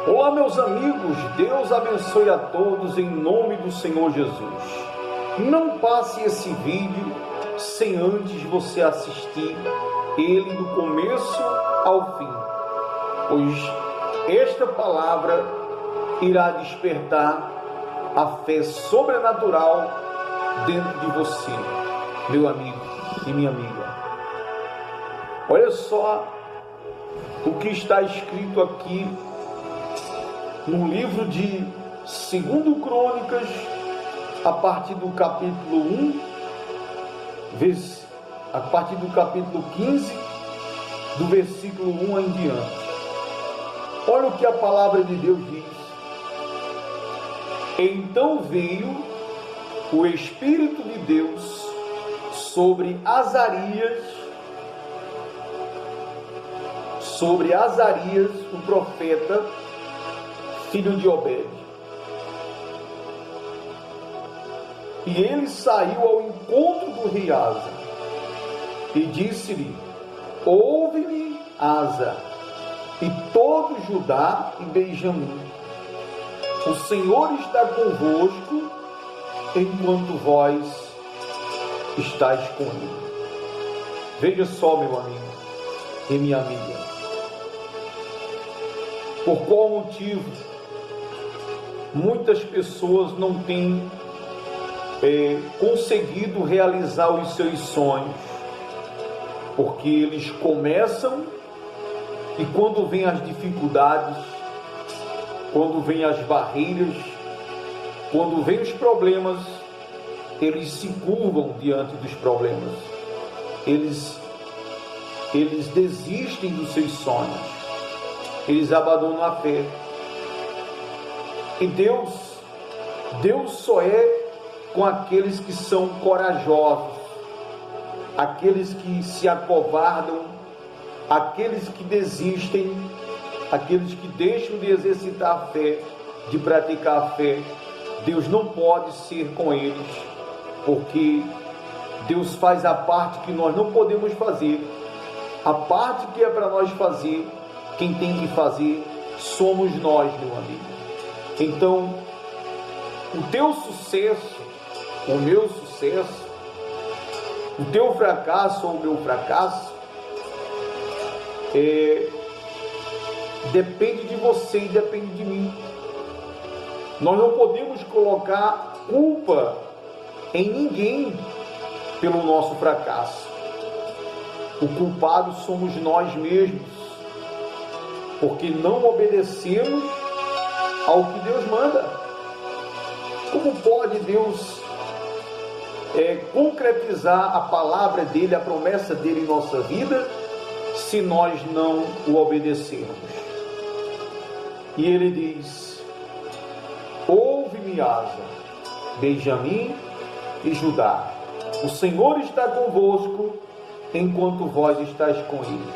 Olá, meus amigos, Deus abençoe a todos em nome do Senhor Jesus. Não passe esse vídeo sem antes você assistir ele do começo ao fim, pois esta palavra irá despertar a fé sobrenatural dentro de você, meu amigo e minha amiga. Olha só o que está escrito aqui no livro de 2 Crônicas, a partir do capítulo 1, a partir do capítulo 15, do versículo 1 em diante. Olha o que a palavra de Deus diz. Então veio o Espírito de Deus sobre Azarias, o profeta, filho de Obed. E ele saiu ao encontro do rei Asa e disse-lhe: ouve-me, Asa, e todo Judá e Benjamim. O Senhor está convosco enquanto vós estáis com ele. Veja só, meu amigo e minha amiga, por qual motivo muitas pessoas não têm conseguido realizar os seus sonhos, porque eles começam e quando vêm as dificuldades, quando vêm as barreiras, quando vêm os problemas, eles se curvam diante dos problemas, eles desistem dos seus sonhos, eles abandonam a fé. E Deus só é com aqueles que são corajosos, aqueles que se acovardam, aqueles que desistem, aqueles que deixam de exercitar a fé, de praticar a fé. Deus não pode ser com eles, porque Deus faz a parte que nós não podemos fazer. A parte que é para nós fazer, quem tem que fazer somos nós, meu amigo. Então, o teu sucesso, o meu sucesso, o teu fracasso ou o meu fracasso, depende de você e depende de mim. Nós não podemos colocar culpa em ninguém pelo nosso fracasso. O culpado somos nós mesmos, porque não obedecemos ao que Deus manda. Como pode Deus concretizar a palavra dele, a promessa dele em nossa vida, se nós não o obedecermos? E ele diz: ouve-me, Asa, Benjamim e Judá, o Senhor está convosco enquanto vós estáis com ele.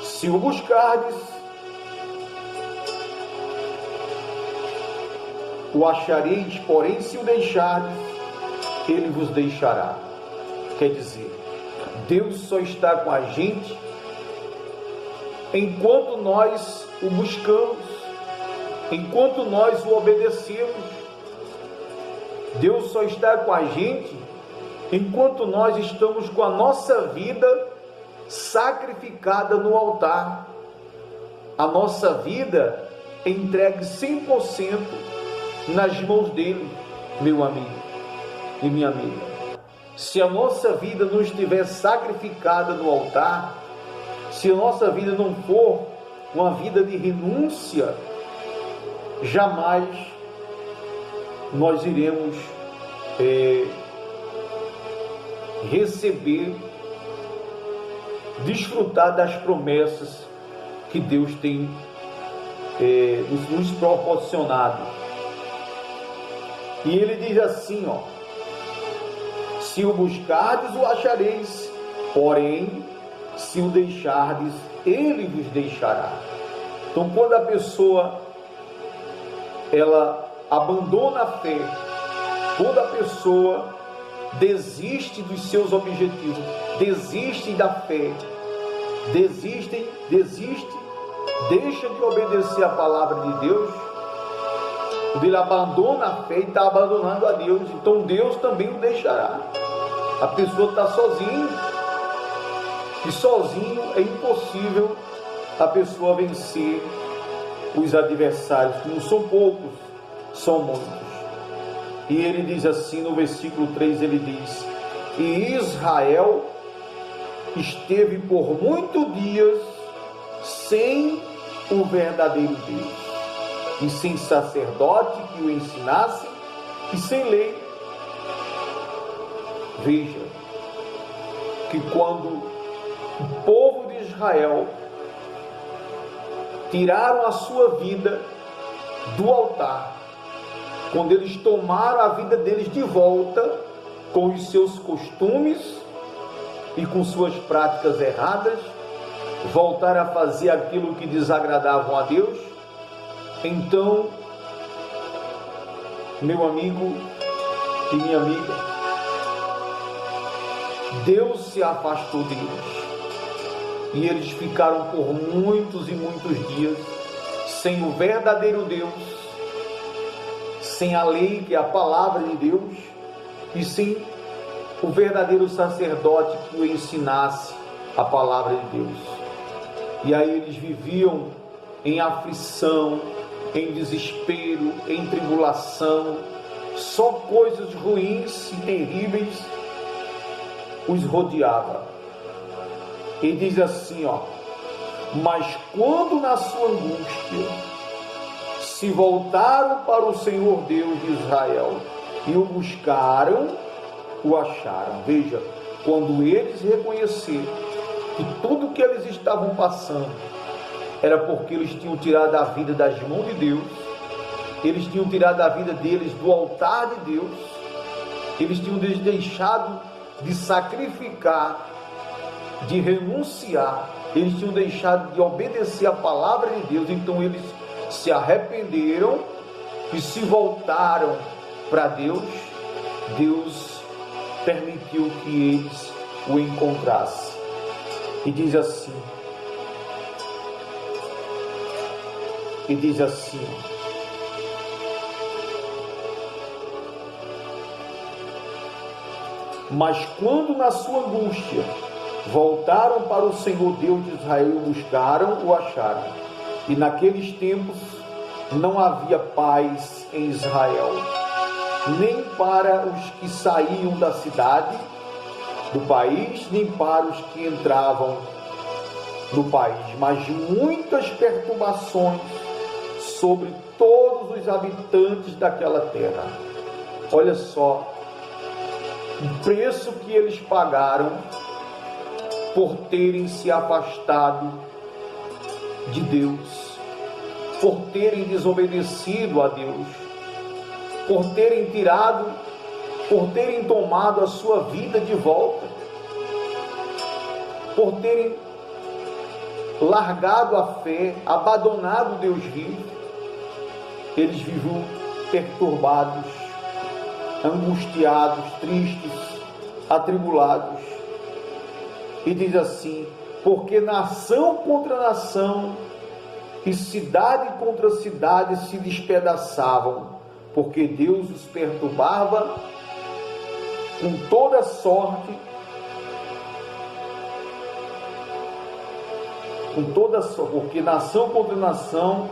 Se o buscardes, o achareis, porém se o deixardes, ele vos deixará. Quer dizer, Deus só está com a gente enquanto nós o buscamos, enquanto nós o obedecemos. Deus só está com a gente enquanto nós estamos com a nossa vida sacrificada no altar, a nossa vida entregue 100% nas mãos dele, meu amigo e minha amiga. Se a nossa vida não estiver sacrificada no altar, se a nossa vida não for uma vida de renúncia, jamais nós iremos receber, desfrutar das promessas que Deus tem nos proporcionado. E ele diz assim, se o buscardes, o achareis, porém, se o deixardes, ele vos deixará. Então, quando a pessoa ela abandona a fé, quando a pessoa desiste dos seus objetivos, desiste da fé, desiste deixa de obedecer a palavra de Deus, quando ele abandona a fé e está abandonando a Deus, então Deus também o deixará. A pessoa está sozinha, e sozinho é impossível a pessoa vencer os adversários, que não são poucos, são muitos. E ele diz assim no versículo 3, ele diz: e Israel esteve por muitos dias sem o verdadeiro Deus, e sem sacerdote que o ensinasse, e sem lei. Veja que quando o povo de Israel tiraram a sua vida do altar, quando eles tomaram a vida deles de volta, com os seus costumes e com suas práticas erradas, voltaram a fazer aquilo que desagradavam a Deus, então, meu amigo e minha amiga, Deus se afastou deles, e eles ficaram por muitos e muitos dias sem o verdadeiro Deus, sem a lei, que é a palavra de Deus, e sem o verdadeiro sacerdote que o ensinasse a palavra de Deus. E aí eles viviam em aflição, em desespero, em tribulação, só coisas ruins e terríveis os rodeava. E diz assim, mas quando na sua angústia se voltaram para o Senhor Deus de Israel e o buscaram, o acharam. Veja, quando eles reconheceram que tudo que eles estavam passando era porque eles tinham tirado a vida das mãos de Deus, eles tinham tirado a vida deles do altar de Deus, eles tinham deixado de sacrificar, de renunciar, eles tinham deixado de obedecer a palavra de Deus, então eles se arrependeram e se voltaram para Deus. Deus permitiu que eles o encontrassem. E diz assim, mas quando na sua angústia voltaram para o Senhor Deus de Israel e o buscaram, o acharam. E naqueles tempos não havia paz em Israel, nem para os que saíam da cidade, do país, nem para os que entravam no país, mas muitas perturbações sobre todos os habitantes daquela terra. Olha só o preço que eles pagaram por terem se afastado de Deus, por terem desobedecido a Deus, por terem tomado a sua vida de volta, por terem largado a fé, abandonado Deus vivo. Eles viviam perturbados, angustiados, tristes, atribulados. E diz assim: porque nação contra nação e cidade contra cidade se despedaçavam, porque Deus os perturbava com toda sorte, porque nação contra nação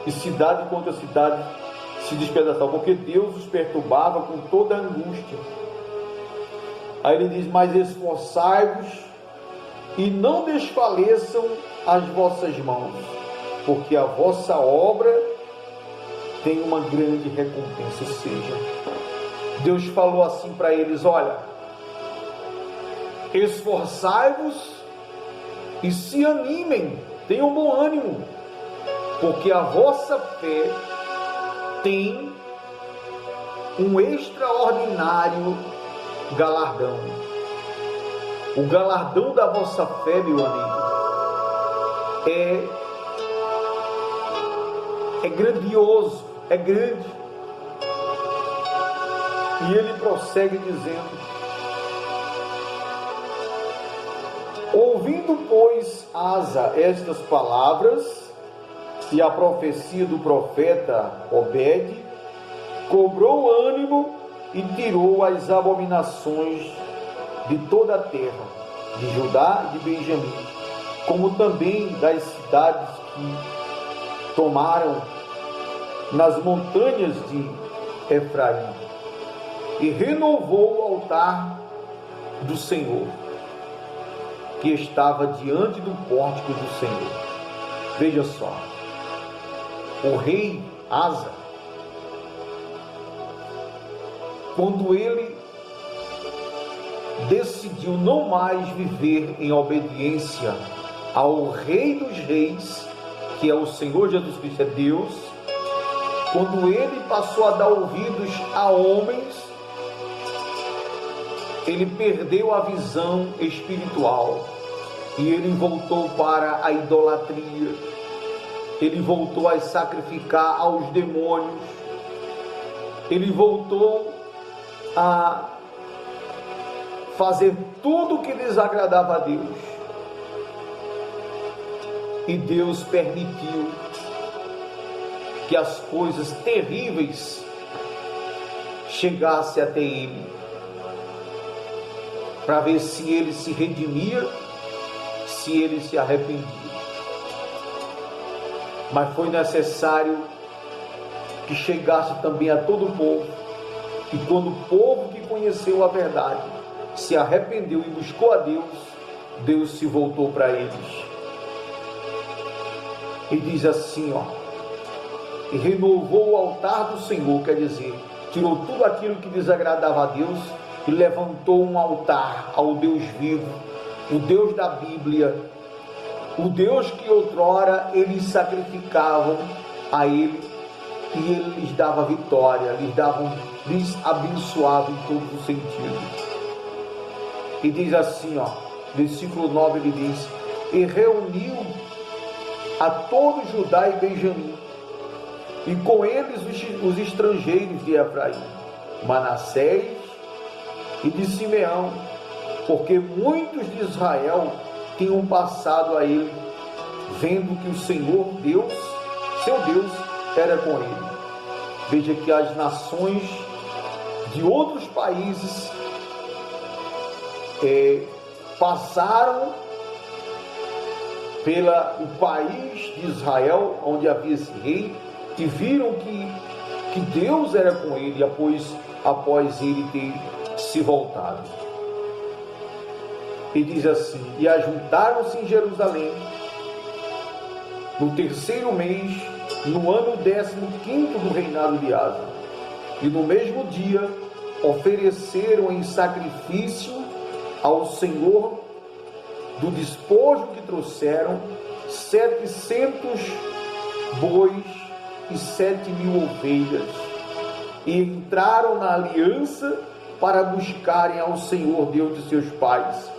e cidade contra cidade se despedaçavam, porque Deus os perturbava com toda angústia. Aí ele diz: mas esforçai-vos e não desfaleçam as vossas mãos, porque a vossa obra tem uma grande recompensa. Ou seja, Deus falou assim para eles: olha, esforçai-vos e se animem, tenham bom ânimo, porque a vossa fé tem um extraordinário galardão. O galardão da vossa fé, meu amigo, é grandioso, é grande. E ele prossegue dizendo: ouvindo, pois, Asa estas palavras, e a profecia do profeta Obed, cobrou ânimo e tirou as abominações de toda a terra, de Judá e de Benjamim, como também das cidades que tomaram nas montanhas de Efraim, e renovou o altar do Senhor, que estava diante do pórtico do Senhor. Veja só, o rei Asa, quando ele decidiu não mais viver em obediência ao Rei dos Reis, que é o Senhor Jesus Cristo, é Deus, quando ele passou a dar ouvidos a homens, ele perdeu a visão espiritual e ele voltou para a idolatria, ele voltou a sacrificar aos demônios, ele voltou a fazer tudo o que desagradava a Deus. E Deus permitiu que as coisas terríveis chegassem até ele, para ver se ele se redimia, se ele se arrependia. Mas foi necessário que chegasse também a todo o povo, e quando o povo que conheceu a verdade se arrependeu e buscou a Deus, Deus se voltou para eles. E diz assim, e renovou o altar do Senhor, quer dizer, tirou tudo aquilo que desagradava a Deus e levantou um altar ao Deus vivo, o Deus da Bíblia, o Deus que outrora eles sacrificavam a Ele, e Ele lhes dava vitória, lhes abençoava em todos os sentidos. E diz assim, versículo 9, ele diz, e reuniu a todo Judá e Benjamim, e com eles os estrangeiros de Efraim, Manassés e de Simeão, porque muitos de Israel tinham passado a ele, vendo que o Senhor Deus, seu Deus, era com ele. Veja que as nações de outros países passaram pelo país de Israel, onde havia esse rei, e viram que Deus era com ele após ele ter se voltado. E diz assim, e ajuntaram-se em Jerusalém no 3º mês, no ano 15º do reinado de Asa, e no mesmo dia ofereceram em sacrifício ao Senhor do despojo que trouxeram 700 bois e 7.000 ovelhas, e entraram na aliança para buscarem ao Senhor Deus de seus pais,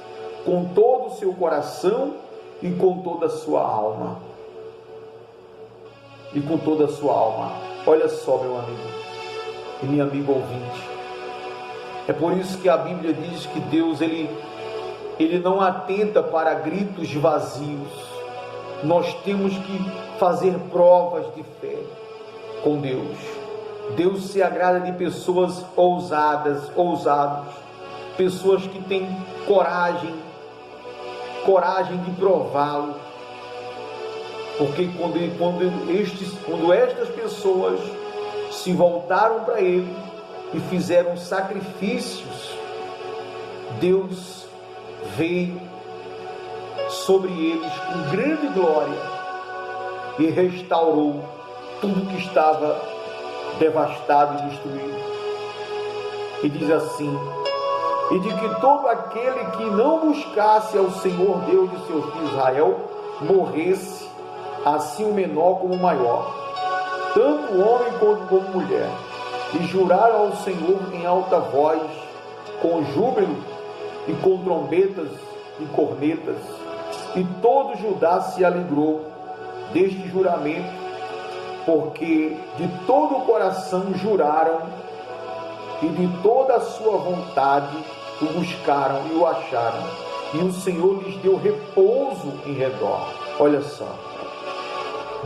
com todo o seu coração e com toda a sua alma. E com toda a sua alma. Olha só, meu amigo e minha amiga ouvinte, é por isso que a Bíblia diz que Deus, ele não atenta para gritos vazios. Nós temos que fazer provas de fé com Deus. Deus se agrada de pessoas ousados, pessoas que têm coragem de prová-lo, porque quando estas pessoas se voltaram para ele e fizeram sacrifícios, Deus veio sobre eles com grande glória e restaurou tudo que estava devastado e destruído. E diz assim, e de que todo aquele que não buscasse ao Senhor Deus de seus filhos Israel, morresse, assim o menor como o maior, tanto o homem como mulher. E juraram ao Senhor em alta voz, com júbilo e com trombetas e cornetas. E todo Judá se alegrou deste juramento, porque de todo o coração juraram e de toda a sua vontade o buscaram e o acharam, e o Senhor lhes deu repouso em redor. Olha só,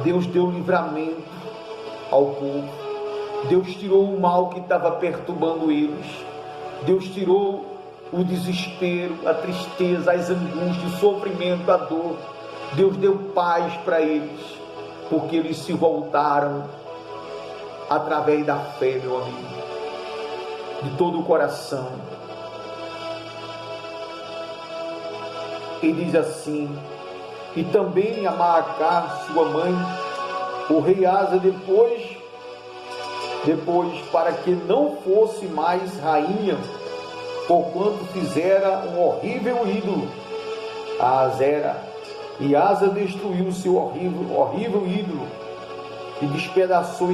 Deus deu livramento ao povo. Deus tirou o mal que estava perturbando eles. Deus tirou o desespero, a tristeza, as angústias, o sofrimento, a dor. Deus deu paz para eles, porque eles se voltaram através da fé, meu amigo, de todo o coração. E diz assim: e também a Maacá, sua mãe, o rei Asa, depois, para que não fosse mais rainha, porquanto fizera um horrível ídolo a Azera. E Asa destruiu o seu horrível ídolo e despedaçou